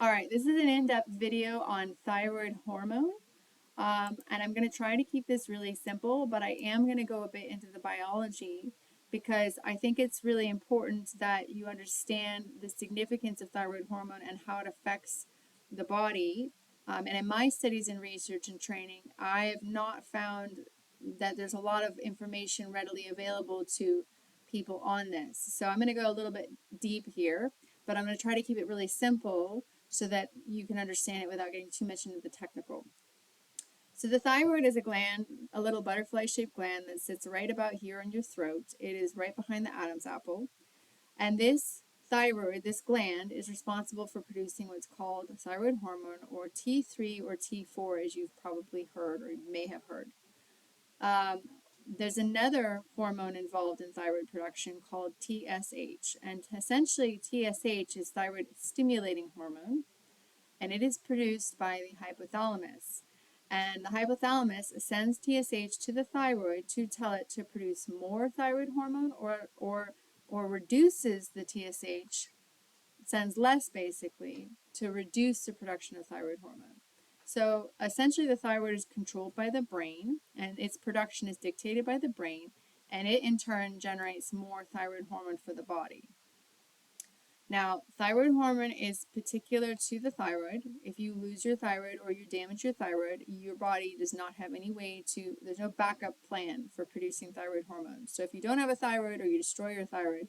All right, this is an in-depth video on thyroid hormone, and I'm going to try to keep this really simple, but I am going to go a bit into the biology because I think it's really important that you understand the significance of thyroid hormone and how it affects the body. And in my studies and research and training, I have not found that there's a lot of information readily available to people on this. So I'm going to go a little bit deep here, but I'm going to try to keep it really simple so that you can understand it without getting too much into the technical. So the thyroid is a gland, a little butterfly-shaped gland that sits right about here in your throat. It is right behind the Adam's apple. And this thyroid, this gland, is responsible for producing what's called thyroid hormone, or T3 or T4, as you've probably heard or may have heard. There's another hormone involved in thyroid production called TSH. And essentially, TSH is thyroid stimulating hormone, and it is produced by the hypothalamus. And the hypothalamus sends TSH to the thyroid to tell it to produce more thyroid hormone or reduces the TSH, sends less basically, to reduce the production of thyroid hormone. So essentially the thyroid is controlled by the brain and its production is dictated by the brain, and it in turn generates more thyroid hormone for the body. Now, thyroid hormone is particular to the thyroid. If you lose your thyroid or you damage your thyroid, your body does not have any way to, there's no backup plan for producing thyroid hormone. So if you don't have a thyroid or you destroy your thyroid,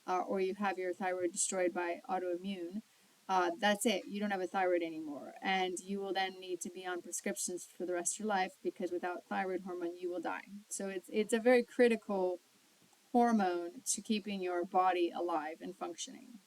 or you have your thyroid destroyed by autoimmune, that's it. You don't have a thyroid anymore. And you will then need to be on prescriptions for the rest of your life because without thyroid hormone, you will die. So it's a very critical hormone to keeping your body alive and functioning.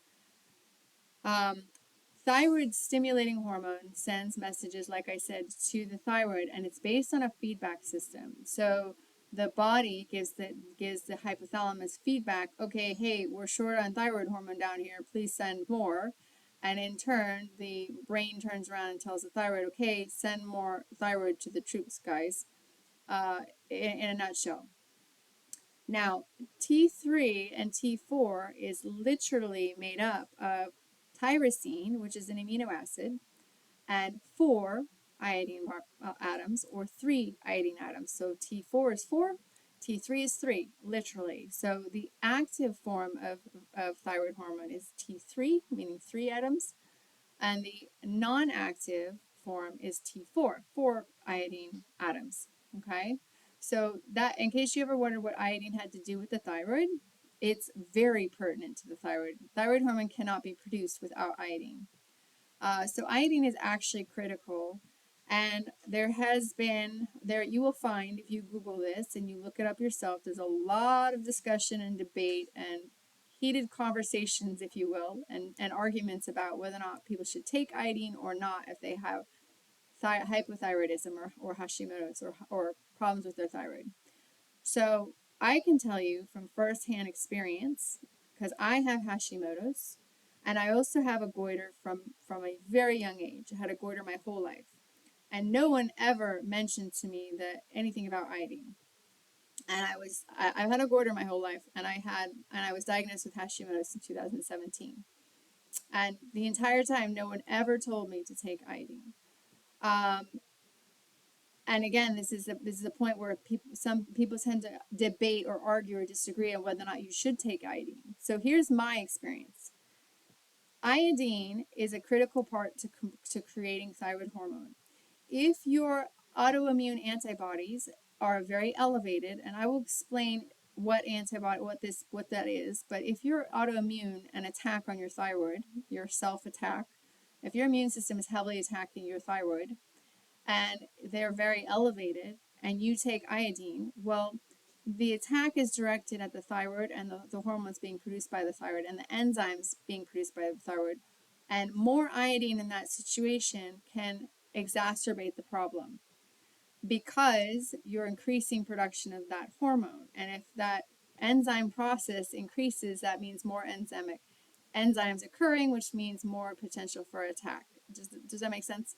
Thyroid stimulating hormone sends messages, like I said, to the thyroid, and it's based on a feedback system. So the body gives the hypothalamus feedback. Okay, hey, we're short on thyroid hormone down here. Please send more. And in turn, the brain turns around and tells the thyroid, okay, send more thyroid to the troops, guys. In a nutshell. Now, T3 and T4 is literally made up of tyrosine, which is an amino acid, and 4 iodine atoms, or 3 iodine atoms. So T4 is 4, T3 is 3, literally. So the active form of thyroid hormone is T3, meaning 3 atoms, and the non-active form is T4, 4 iodine atoms, okay? So that, in case you ever wondered what iodine had to do with the thyroid, it's very pertinent to the thyroid. Thyroid hormone cannot be produced without iodine. So iodine is actually critical, and you will find, if you Google this and you look it up yourself, there's a lot of discussion and debate and heated conversations, if you will, and arguments about whether or not people should take iodine or not if they have hypothyroidism or Hashimotos or problems with their thyroid. So I can tell you from firsthand experience, because I have Hashimotos, and I also have a goiter from a very young age. I had a goiter my whole life. And no one ever mentioned to me anything about iodine. And I've had a goiter my whole life, and I was diagnosed with Hashimoto's in 2017. And the entire time, no one ever told me to take iodine. And again, this is a point where some people tend to debate or argue or disagree on whether or not you should take iodine. So here's my experience. Iodine is a critical part to creating thyroid hormone. If your autoimmune antibodies are very elevated, and I will explain what that is, but if you're autoimmune, an attack on your thyroid, your self-attack, if your immune system is heavily attacking your thyroid and they're very elevated and you take iodine, well, the attack is directed at the thyroid and the hormones being produced by the thyroid and the enzymes being produced by the thyroid. And more iodine in that situation can exacerbate the problem because you're increasing production of that hormone. And if that enzyme process increases, that means more enzymes occurring, which means more potential for attack. Does that make sense?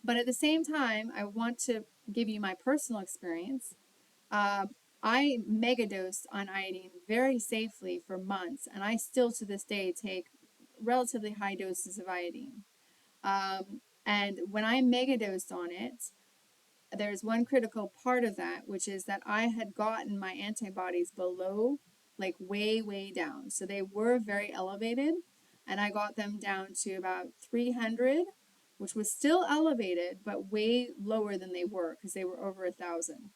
But at the same time, I want to give you my personal experience. I megadosed on iodine very safely for months, and I still to this day take relatively high doses of iodine. And when I megadosed on it, there's one critical part of that, which is that I had gotten my antibodies below, like way, way down. So they were very elevated, and I got them down to about 300, which was still elevated, but way lower than they were because they were over 1,000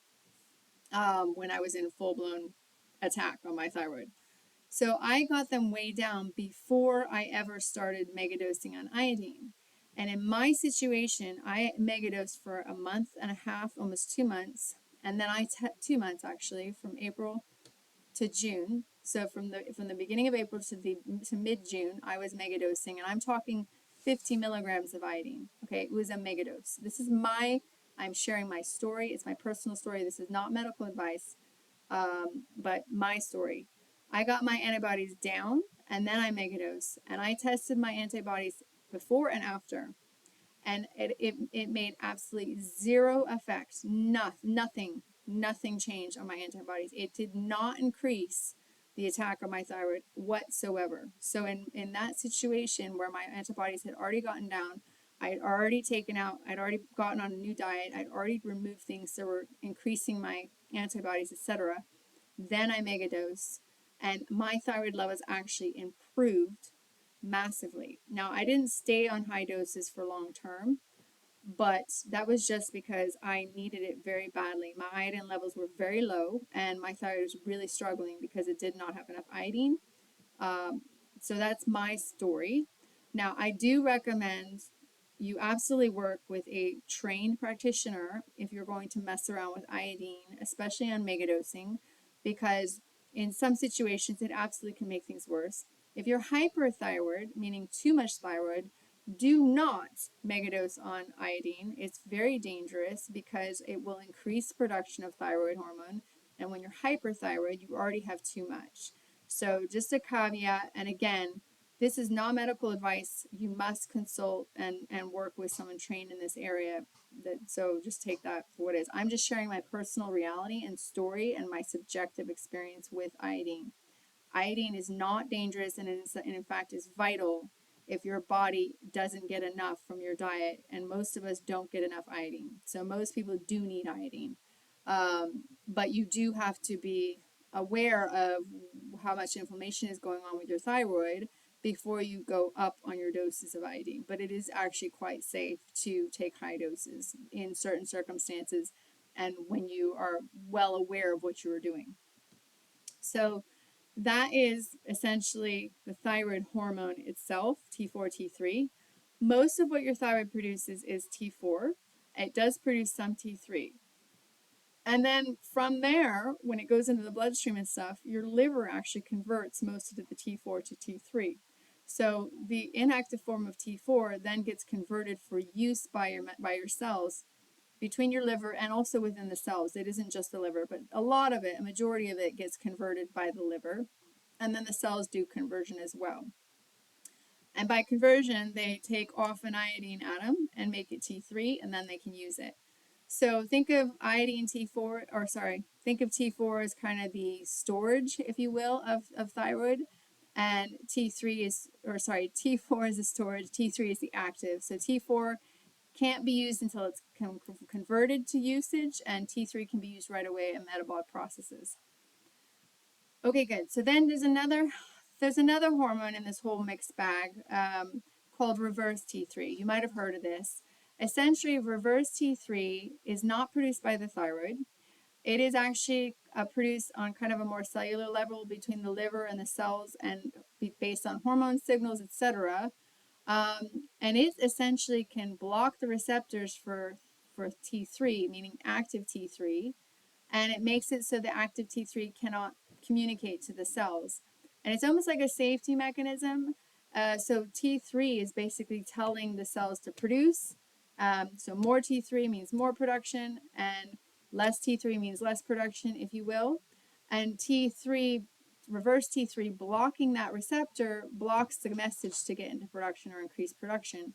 when I was in full blown attack on my thyroid. So I got them way down before I ever started megadosing on iodine. And in my situation, I megadosed for a month and a half, almost 2 months. And then 2 months actually, from April to June. So from the beginning of April to mid June, I was megadosing, and I'm talking 50 milligrams of iodine. Okay, it was a megadose. I'm sharing my story. It's my personal story. This is not medical advice, but my story. I got my antibodies down, and then I megadose, and I tested my antibodies before and after, and it made absolutely zero effect. Nothing changed on my antibodies. It did not increase the attack on my thyroid whatsoever. So in that situation where my antibodies had already gotten down, I'd already gotten on a new diet, I'd already removed things that were increasing my antibodies, etc. Then I megadose, and my thyroid levels actually improved massively. Now, I didn't stay on high doses for long term, but that was just because I needed it very badly. My iodine levels were very low, and my thyroid was really struggling because it did not have enough iodine. Um, so that's my story. Now, I do recommend you absolutely work with a trained practitioner if you're going to mess around with iodine, especially on megadosing, because in some situations it absolutely can make things worse. If you're hyperthyroid, meaning too much thyroid, do not megadose on iodine. It's very dangerous because it will increase production of thyroid hormone, and when you're hyperthyroid, you already have too much. So just a caveat, and again, this is not medical advice. You must consult and work with someone trained in this area. So just take that for what it is. I'm just sharing my personal reality and story and my subjective experience with iodine. Iodine is not dangerous, and in fact is vital if your body doesn't get enough from your diet, and most of us don't get enough iodine. So most people do need iodine. But you do have to be aware of how much inflammation is going on with your thyroid before you go up on your doses of iodine. But it is actually quite safe to take high doses in certain circumstances and when you are well aware of what you are doing. So that is essentially the thyroid hormone itself, T4, T3. Most of what your thyroid produces is T4. It does produce some T3. And then from there, when it goes into the bloodstream and stuff, your liver actually converts most of the T4 to T3. So the inactive form of T4 then gets converted for use by your cells between your liver and also within the cells. It isn't just the liver, but a lot of it, a majority of it gets converted by the liver. And then the cells do conversion as well. And by conversion, they take off an iodine atom and make it T3, and then they can use it. So think of think of T4 as kind of the storage, if you will, of thyroid. And T4 is the storage, T3 is the active. So T4 can't be used until it's converted to usage, and T3 can be used right away in metabolic processes. Okay, good. So then there's another hormone in this whole mixed bag called reverse T3. You might have heard of this. Essentially, reverse T3 is not produced by the thyroid. It is actually produced on kind of a more cellular level between the liver and the cells, and based on hormone signals, etc. And it essentially can block the receptors for T3, meaning active T3, and it makes it so the active T3 cannot communicate to the cells. And it's almost like a safety mechanism. So T3 is basically telling the cells to produce. So more T3 means more production, and less T3 means less production, if you will. And reverse T3 blocking that receptor blocks the message to get into production or increase production.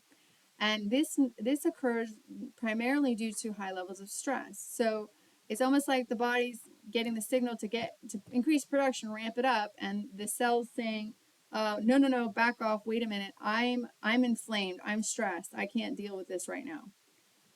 And this occurs primarily due to high levels of stress. So it's almost like the body's getting the signal to increase production, ramp it up, and the cells saying, no, no, no, back off, wait a minute, I'm inflamed, I'm stressed, I can't deal with this right now.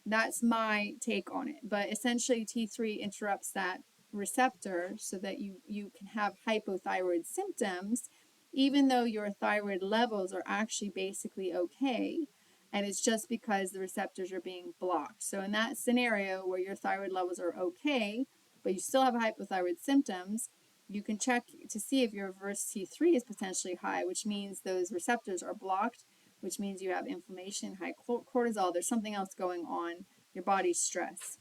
That's my take on it. But essentially, T3 interrupts that receptor so that you can have hypothyroid symptoms, even though your thyroid levels are actually basically okay. And it's just because the receptors are being blocked. So, in that scenario where your thyroid levels are okay, but you still have hypothyroid symptoms, you can check to see if your reverse T3 is potentially high, which means those receptors are blocked, which means you have inflammation, high cortisol. There's something else going on. Your body's stress.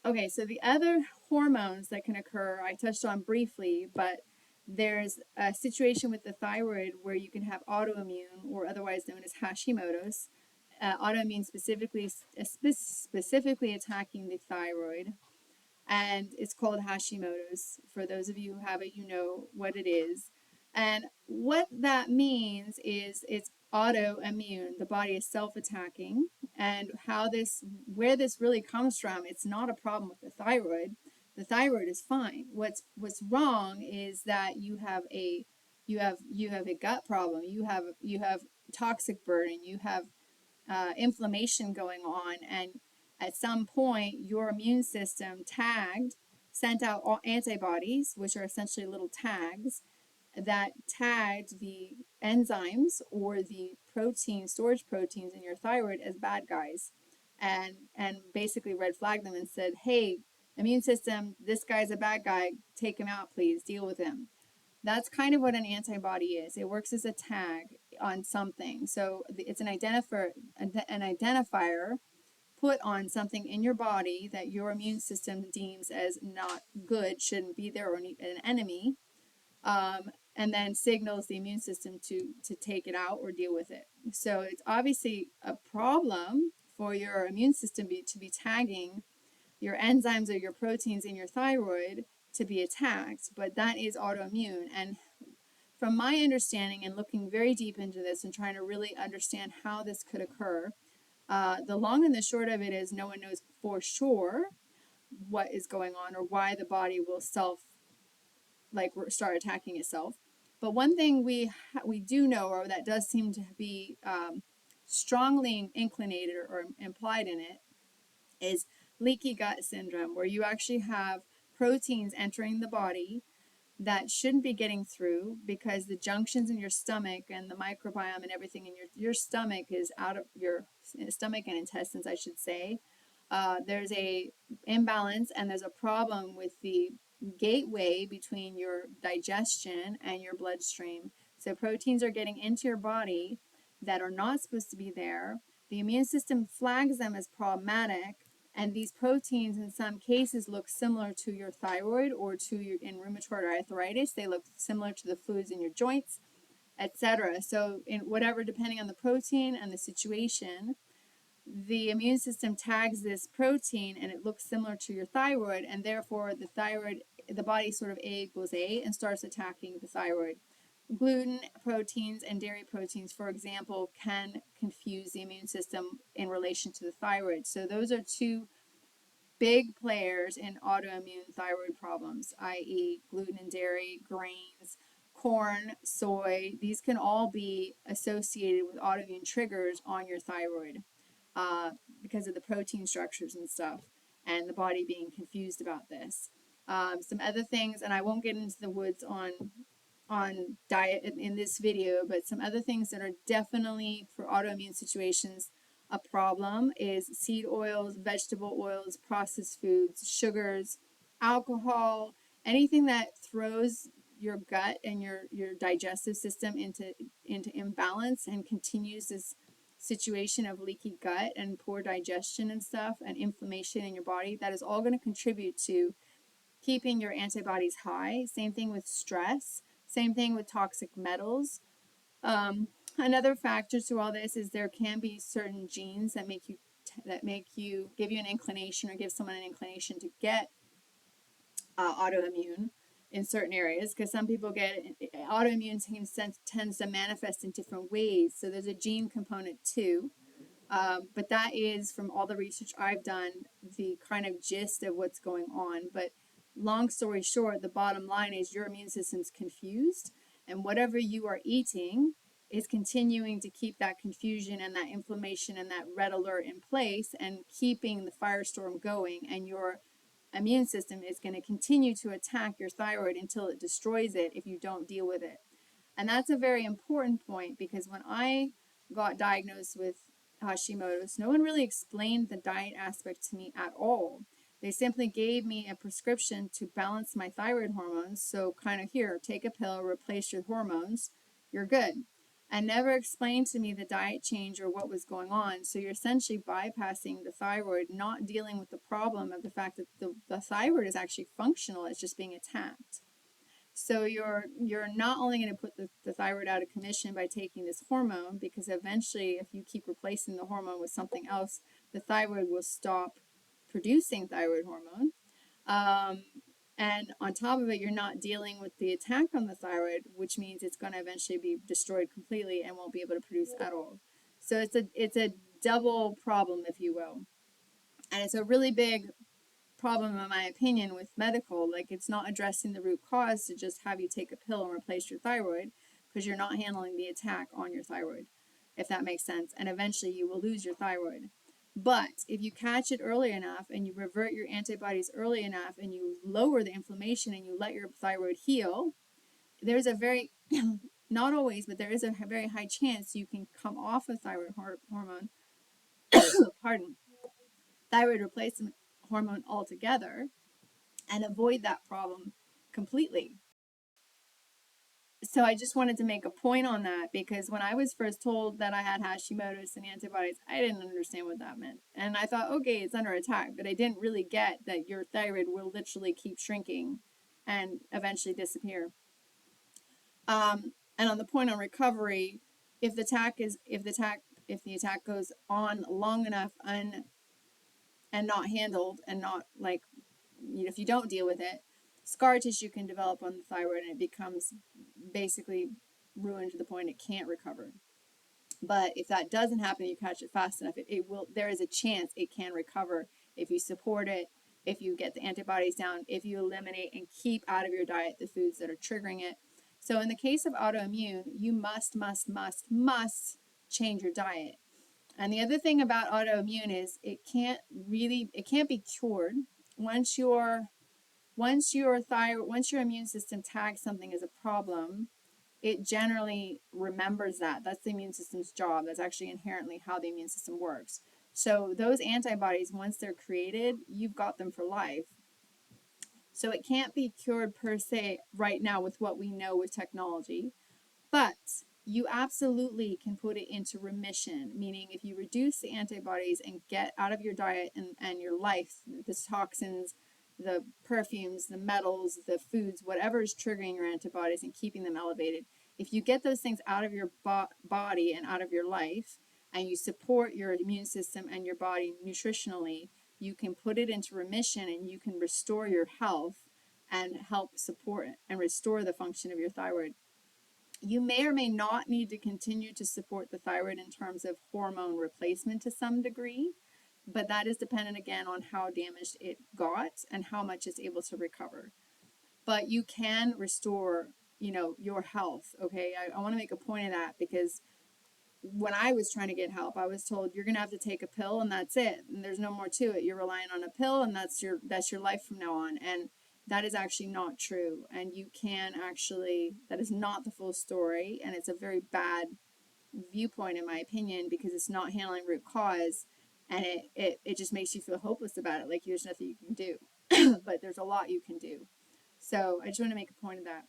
Okay, so the other hormones that can occur, I touched on briefly, but there's a situation with the thyroid where you can have autoimmune, or otherwise known as Hashimotos. Autoimmune specifically attacking the thyroid, and it's called Hashimoto's. For those of you who have it, you know what it is. And what that means is it's autoimmune. The body is self-attacking, and where this really comes from, it's not a problem with the thyroid. The thyroid is fine. What's wrong is that you have a gut problem. You have toxic burden. You have inflammation going on, and at some point your immune system sent out all antibodies, which are essentially little tags that tagged the enzymes or the storage proteins in your thyroid as bad guys, and basically red flagged them and said, hey, immune system, this guy's a bad guy, take him out, please deal with him. That's kind of what an antibody is. It works as a tag on something. So it's an identifier put on something in your body that your immune system deems as not good, shouldn't be there, or an enemy, and then signals the immune system to take it out or deal with it. So it's obviously a problem for your immune system to be tagging your enzymes or your proteins in your thyroid to be attacked, but that is autoimmune. And from my understanding and looking very deep into this and trying to really understand how this could occur, the long and the short of it is no one knows for sure what is going on or why the body will start attacking itself. But one thing we do know, or that does seem to be strongly inclinated or implied in it, is leaky gut syndrome, where you actually have proteins entering the body that shouldn't be getting through because the junctions in your stomach and the microbiome and everything in your stomach is out of your stomach and intestines, I should say. There's a imbalance and there's a problem with the gateway between your digestion and your bloodstream. So proteins are getting into your body that are not supposed to be there. The immune system flags them as problematic, and these proteins in some cases look similar to your thyroid or in rheumatoid arthritis. They look similar to the fluids in your joints, etc. So in whatever, depending on the protein and the situation, the immune system tags this protein and it looks similar to your thyroid, and therefore the body sort of A equals A and starts attacking the thyroid. Gluten, proteins, and dairy proteins, for example, can confuse the immune system in relation to the thyroid. So those are two big players in autoimmune thyroid problems, i.e. gluten and dairy, grains, corn, soy. These can all be associated with autoimmune triggers on your thyroid because of the protein structures and stuff, and the body being confused about this. Some other things, and I won't get into the woods on diet in this video, but some other things that are definitely for autoimmune situations a problem is seed oils, vegetable oils, processed foods, sugars, alcohol, anything that throws your gut and your digestive system into imbalance and continues this situation of leaky gut and poor digestion and stuff and inflammation in your body. That is all going to contribute to keeping your antibodies high. Same thing with stress. Same thing with toxic metals. Another factor to all this is there can be certain genes that give you an inclination or give someone an inclination to get autoimmune in certain areas, because some people get autoimmune tends to manifest in different ways. So there's a gene component too. But that is, from all the research I've done, the kind of gist of what's going on. But long story short, the bottom line is your immune system's confused, And whatever you are eating is continuing to keep that confusion and that inflammation and that red alert in place and keeping the firestorm going. And your immune system is going to continue to attack your thyroid until it destroys it if you don't deal with it. And that's a very important point, because when I got diagnosed with Hashimoto's, no one really explained the diet aspect to me at all. They simply gave me a prescription to balance my thyroid hormones. So, kind of, here, take a pill, replace your hormones, you're good. And never explained to me the diet change or what was going on. So, you're essentially bypassing the thyroid, not dealing with the problem of the fact that the thyroid is actually functional, it's just being attacked. So you're not only going to put the thyroid out of commission by taking this hormone, because eventually if you keep replacing the hormone with something else, the thyroid will stop producing thyroid hormone. And on top of it, you're not dealing with the attack on the thyroid, which means it's going to eventually be destroyed completely and won't be able to produce at all. So it's a double problem, if you will. And it's a really big problem, in my opinion, with medical. Like, it's not addressing the root cause to just have you take a pill and replace your thyroid, because you're not handling the attack on your thyroid, if that makes sense. And eventually you will lose your thyroid. But if you catch it early enough and you revert your antibodies early enough and you lower the inflammation and you let your thyroid heal, there's a very, not always, but there is a very high chance you can come off of thyroid hormone, pardon, thyroid replacement hormone altogether, and avoid that problem completely. So I just wanted to make a point on that, because when I was first told that I had Hashimoto's and antibodies, I didn't understand what that meant. And I thought, okay, it's under attack, but I didn't really get that your thyroid will literally keep shrinking and eventually disappear. And on the point on recovery, if the attack goes on long enough and not handled, and not, like, if you don't deal with it, scar tissue can develop on the thyroid and it becomes basically ruined to the point it can't recover. But if that doesn't happen, you catch it fast enough, it will. There is a chance it can recover if you support it, if you get the antibodies down, if you eliminate and keep out of your diet the foods that are triggering it. So in the case of autoimmune, you must change your diet. And the other thing about autoimmune is it can't be cured. Once your immune system tags something as a problem, it generally remembers that. That's the immune system's job. That's actually inherently how the immune system works. So those antibodies, once they're created, you've got them for life. So it can't be cured per se right now with what we know with technology, but you absolutely can put it into remission, meaning if you reduce the antibodies and get out of your diet and your life the toxins, the perfumes, the metals, the foods, whatever is triggering your antibodies and keeping them elevated, if you get those things out of your body and out of your life, and you support your immune system and your body nutritionally, you can put it into remission and you can restore your health and help support and restore the function of your thyroid. You may or may not need to continue to support the thyroid in terms of hormone replacement to some degree, but that is dependent again on how damaged it got and how much it's able to recover. But you can restore, your health. Okay, I want to make a point of that, because when I was trying to get help, I was told you're gonna have to take a pill and that's it, and there's no more to it. You're relying on a pill, and that's your life from now on. And that is actually not true. And you can actually, that is not the full story, and it's a very bad viewpoint in my opinion, because it's not handling root cause, and it just makes you feel hopeless about it, like there's nothing you can do. But there's a lot you can do. So I just want to make a point of that.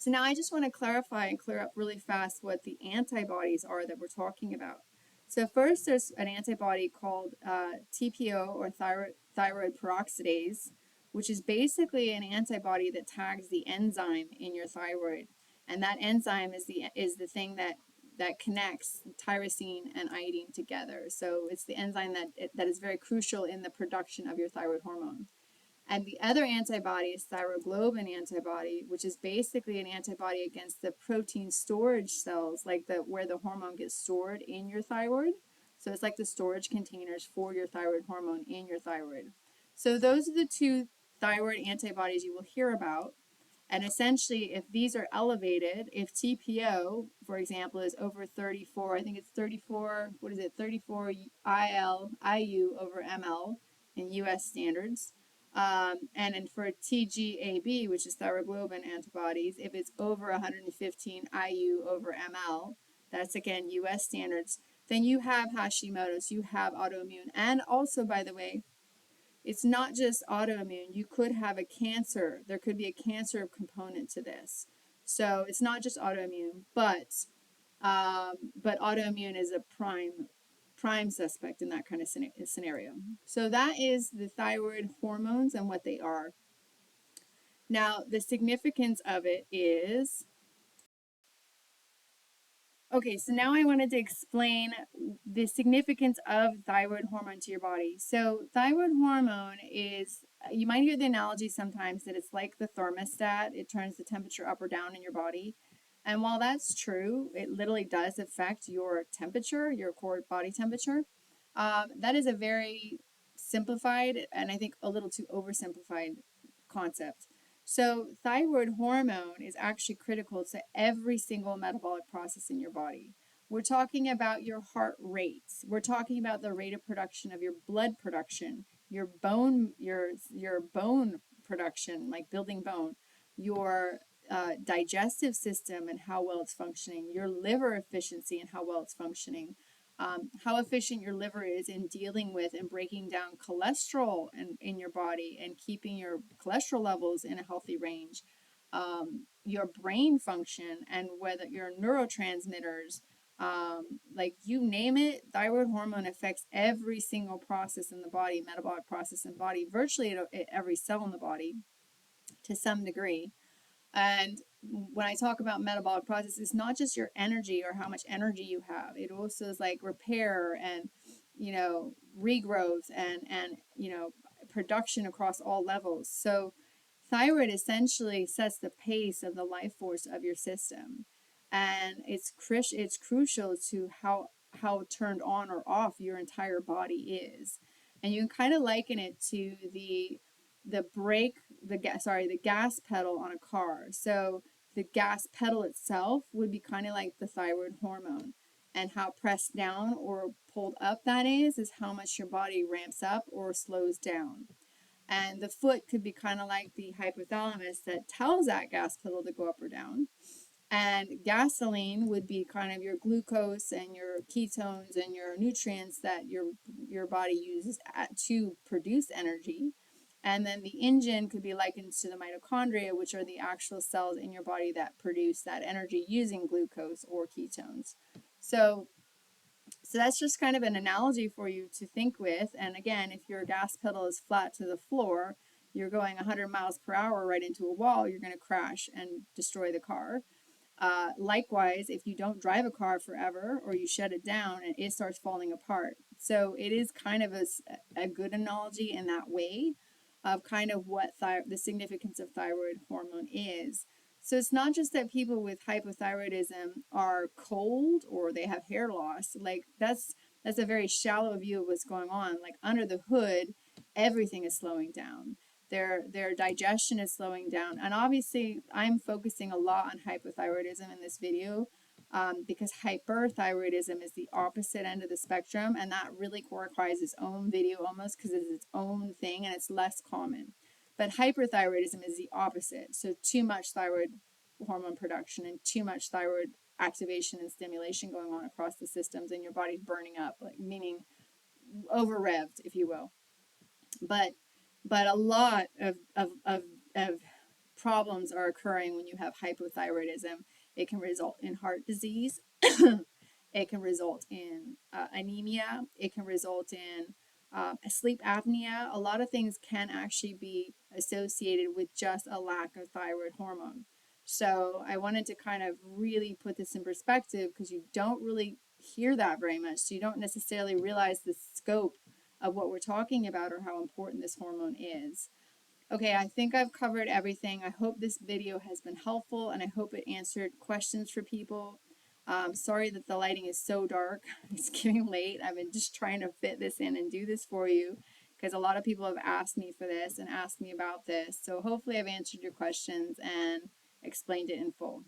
So now I just want to clarify and clear up really fast what the antibodies are that we're talking about. So first, there's an antibody called TPO, or thyroid peroxidase, which is basically an antibody that tags the enzyme in your thyroid, and that enzyme is the thing that connects tyrosine and iodine together. So it's the enzyme that is very crucial in the production of your thyroid hormone. And the other antibody is thyroglobin antibody, which is basically an antibody against the protein storage cells, like where the hormone gets stored in your thyroid. So it's like the storage containers for your thyroid hormone in your thyroid. So those are the two thyroid antibodies you will hear about. And essentially, if these are elevated, if TPO, for example, is over 34, I think it's 34, what is it, 34 IU over ML in US standards. And then for TGAB, which is thyroglobulin antibodies, if it's over 115 IU over ML, that's again US standards, then you have Hashimoto's, you have autoimmune. And also, by the way, it's not just autoimmune. You could have a cancer. There could be a cancer component to this. So it's not just autoimmune, but autoimmune is a prime suspect in that kind of scenario. So that is the thyroid hormones and what they are. Now, the significance of it is, okay, so now I wanted to explain the significance of thyroid hormone to your body. So, thyroid hormone is, you might hear the analogy sometimes that it's like the thermostat, it turns the temperature up or down in your body. And while that's true, it literally does affect your temperature, your core body temperature. That is a very simplified and I think a little too oversimplified concept. So, thyroid hormone is actually critical to every single metabolic process in your body. We're talking about your heart rate. We're talking about the rate of production of your blood production, your bone production, like building bone, your digestive system and how well it's functioning, your liver efficiency and how well it's functioning, how efficient your liver is in dealing with and breaking down cholesterol in your body and keeping your cholesterol levels in a healthy range, your brain function and whether your neurotransmitters, like you name it, thyroid hormone affects every single process in the body, metabolic process in the body, virtually at every cell in the body to some degree. And when I talk about metabolic process, it's not just your energy or how much energy you have. It also is like repair and, regrowth and production across all levels. So thyroid essentially sets the pace of the life force of your system. And it's crucial to how turned on or off your entire body is. And you can kind of liken it to the brake the gas pedal on a car. So the gas pedal itself would be kind of like the thyroid hormone, and how pressed down or pulled up that is how much your body ramps up or slows down. And the foot could be kind of like the hypothalamus that tells that gas pedal to go up or down. And gasoline would be kind of your glucose and your ketones and your nutrients that your body uses to produce energy. And then the engine could be likened to the mitochondria, which are the actual cells in your body that produce that energy using glucose or ketones. So that's just kind of an analogy for you to think with. And again, if your gas pedal is flat to the floor, you're going 100 miles per hour right into a wall, you're going to crash and destroy the car. Likewise, if you don't drive a car forever or you shut it down and it starts falling apart. So it is kind of a good analogy in that way of kind of what the significance of thyroid hormone is. So it's not just that people with hypothyroidism are cold or they have hair loss. Like that's a very shallow view of what's going on. Like under the hood, everything is slowing down. Their digestion is slowing down. And obviously, I'm focusing a lot on hypothyroidism in this video because hyperthyroidism is the opposite end of the spectrum. And that really requires its own video almost because it's its own thing and it's less common. But hyperthyroidism is the opposite. So too much thyroid hormone production and too much thyroid activation and stimulation going on across the systems and your body's burning up, like meaning over revved, if you will. But a lot of problems are occurring when you have hypothyroidism. It can result in heart disease. It can result in anemia. It can result in sleep apnea. A lot of things can actually be associated with just a lack of thyroid hormone. So I wanted to kind of really put this in perspective because you don't really hear that very much. So you don't necessarily realize the scope of what we're talking about or how important this hormone is. Okay, I think I've covered everything. I hope this video has been helpful and I hope it answered questions for people. Sorry that the lighting is so dark. It's getting late. I've been just trying to fit this in and do this for you. because a lot of people have asked me for this and asked me about this. So hopefully I've answered your questions and explained it in full.